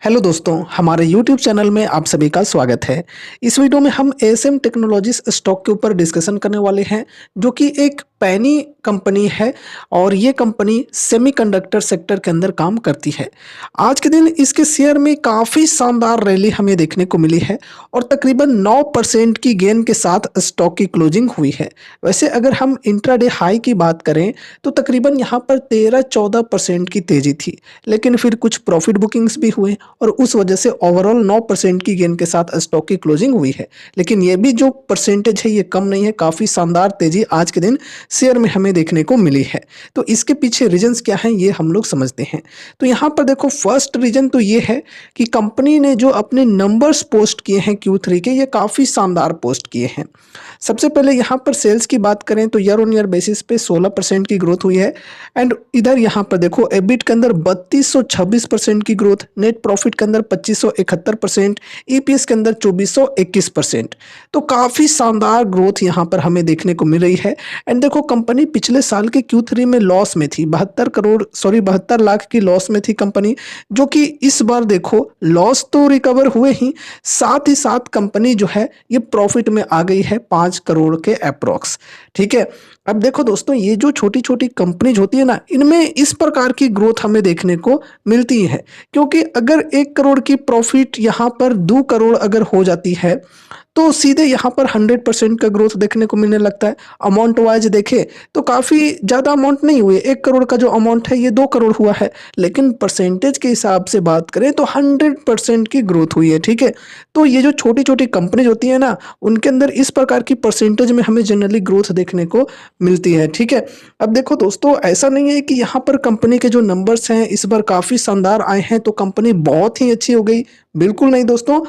Hello दोस्तों, हमारे YouTube channel में आप सभी का स्वागत है। इस वीडियो में हम एएसएम टेक्नोलॉजीज स्टॉक के ऊपर डिस्कशन करने वाले हैं, जो कि एक पैनी कंपनी है और ये कंपनी सेमीकंडक्टर सेक्टर के अंदर काम करती है। आज के दिन इसके शेयर में काफ़ी शानदार रैली हमें देखने को मिली है और तकरीबन 9% की गेन के साथ स्टॉक की क्लोजिंग हुई है। वैसे अगर हम इंट्राडे हाई की बात करें तो तकरीबन यहाँ पर 13-14% की तेज़ी थी, लेकिन फिर कुछ प्रॉफिट बुकिंग्स भी हुए और उस वजह से ओवरऑल 9% की गेन के साथ स्टॉक की क्लोजिंग हुई है। लेकिन ये भी जो परसेंटेज है ये कम नहीं है, काफ़ी शानदार तेज़ी आज के दिन शेयर में हमें देखने को मिली है। तो इसके पीछे रीजंस क्या हैं ये हम लोग समझते हैं। तो यहाँ पर देखो, फर्स्ट रीजन तो ये है कि कंपनी ने जो अपने नंबर्स पोस्ट किए हैं Q3 के, ये काफ़ी शानदार पोस्ट किए हैं। सबसे पहले यहाँ पर सेल्स की बात करें तो ईयर ऑन ईयर बेसिस पे 16% की ग्रोथ हुई है। एंड इधर यहाँ पर देखो, एबिट के अंदर 3226% की ग्रोथ, नेट प्रॉफिट के अंदर 2571%, ईपीएस के अंदर 2421%। तो काफ़ी शानदार ग्रोथ यहाँ पर हमें देखने को मिल रही है। एंड देखो, कंपनी पिछले साल के Q3 में लॉस में थी, 72 लाख की लॉस में थी कंपनी, जो कि इस बार देखो लॉस तो रिकवर हुए ही, साथ ही साथ कंपनी जो है ये प्रॉफिट में आ गई है 5 करोड़ के अप्रोक्स। ठीक है, अब देखो दोस्तों, ये जो छोटी छोटी कंपनीज होती है ना, इनमें इस प्रकार की ग्रोथ हमें देखने को मिलती है, क्योंकि अगर 1 करोड़ की प्रॉफिट यहाँ पर 2 करोड़ अगर हो जाती है तो सीधे यहाँ पर 100% का ग्रोथ देखने को मिलने लगता है। अमाउंट वाइज देखें तो काफ़ी ज़्यादा अमाउंट नहीं हुए, 1 करोड़ का जो अमाउंट है ये 2 करोड़ हुआ है, लेकिन परसेंटेज के हिसाब से बात करें तो 100% की ग्रोथ हुई है। ठीक है, तो ये जो छोटी छोटी कंपनीज होती है ना, उनके अंदर इस प्रकार की परसेंटेज में हमें जनरली ग्रोथ देखने को मिलती है। ठीक है, अब देखो दोस्तों, ऐसा नहीं है कि यहाँ पर कंपनी के जो नंबर्स हैं इस बार काफ़ी शानदार आए हैं तो कंपनी बहुत ही अच्छी हो गई, बिल्कुल नहीं दोस्तों।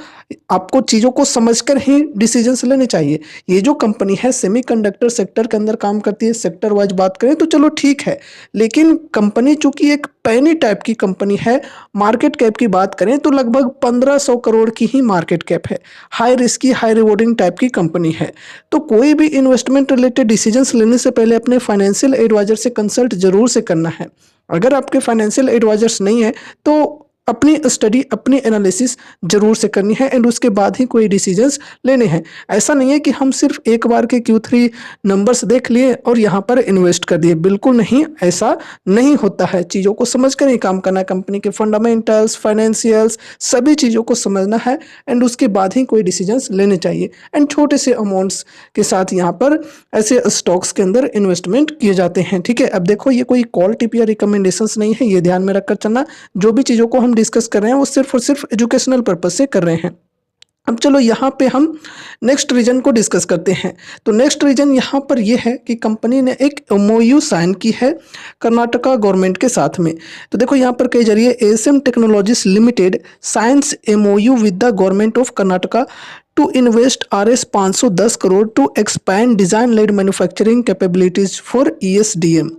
आपको चीज़ों को समझकर ही डिसीजंस लेने चाहिए। ये जो कंपनी है सेमीकंडक्टर सेक्टर के अंदर काम करती है, सेक्टर वाइज बात करें तो चलो ठीक है, लेकिन कंपनी चूंकि एक पैनी टाइप की कंपनी है, मार्केट कैप की बात करें तो लगभग 1500 करोड़ की ही मार्केट कैप है, high risky high rewarding type की कंपनी है। तो कोई भी इन्वेस्टमेंट रिलेटेड डिसीजंस लेने से पहले अपने फाइनेंशियल एडवाइजर से कंसल्ट जरूर से करना है। अगर आपके फाइनेंशियल एडवाइजर्स नहीं है तो अपनी स्टडी अपनी एनालिसिस जरूर से करनी है एंड उसके बाद ही कोई डिसीजंस लेने हैं। ऐसा नहीं है कि हम सिर्फ एक बार के Q3 नंबर्स देख लिए और यहाँ पर इन्वेस्ट कर दिए, बिल्कुल नहीं, ऐसा नहीं होता है। चीज़ों को समझ कर ही काम करना है, कंपनी के फंडामेंटल्स फाइनेंशियल्स सभी चीज़ों को समझना है एंड उसके बाद ही कोई डिसीजंस लेने चाहिए। एंड छोटे से अमाउंट्स के साथ यहाँ पर ऐसे स्टॉक्स के अंदर इन्वेस्टमेंट किए जाते हैं। ठीक है, अब देखो, ये कोई कॉल टिप या रिकमेंडेशंस नहीं है, ये ध्यान में रखकर चलना। जो भी चीज़ों को हम डिस्कस कर रहे हैं वो सिर्फ और सिर्फ एजुकेशनल पर्पस से कर रहे हैं। अब चलो यहाँ पे हम नेक्स्ट रीजन को डिस्कस करते हैं। तो नेक्स्ट रीजन यहाँ पर यह है कि कंपनी ने एक MOU साइन की है कर्नाटका गवर्नमेंट के साथ में। तो देखो यहाँ पर कई जरिए ASM technologies limited signs MOU with the government of Karnataka to invest Rs 510 crore to expand design led manufacturing capabilities for ESDM।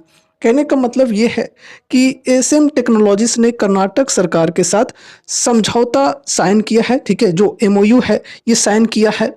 कहने का मतलब ये है कि एएसएम टेक्नोलॉजीज ने कर्नाटक सरकार के साथ समझौता साइन किया है। ठीक है, जो MOU है ये साइन किया है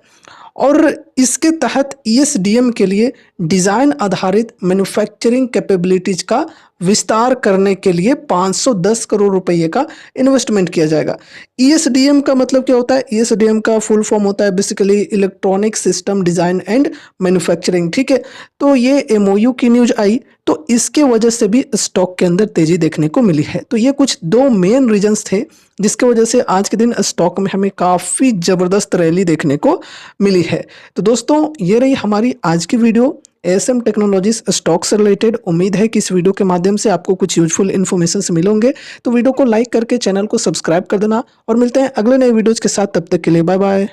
और इसके तहत ESDM के लिए डिज़ाइन आधारित मैन्युफैक्चरिंग कैपेबिलिटीज का विस्तार करने के लिए 510 करोड़ रुपए का इन्वेस्टमेंट किया जाएगा। ESDM का मतलब क्या होता है? ESDM का फुल फॉर्म होता है basically electronic system design and manufacturing. ठीक है, तो ये MOU की न्यूज आई तो इसके वजह से भी स्टॉक के अंदर तेजी देखने को मिली है। तो ये कुछ दो मेन रीजंस थे जिसके वजह से आज के दिन स्टॉक में हमें काफ़ी ज़बरदस्त रैली देखने को मिली है। तो दोस्तों, ये रही हमारी आज की वीडियो एएसएम टेक्नोलॉजीज स्टॉक से रिलेटेड। उम्मीद है कि इस वीडियो के माध्यम से आपको कुछ यूजफुल इन्फॉर्मेशन मिलेंगे। तो वीडियो को लाइक करके चैनल को सब्सक्राइब कर देना और मिलते हैं अगले नए वीडियोज़ के साथ। तब तक के लिए बाय बाय।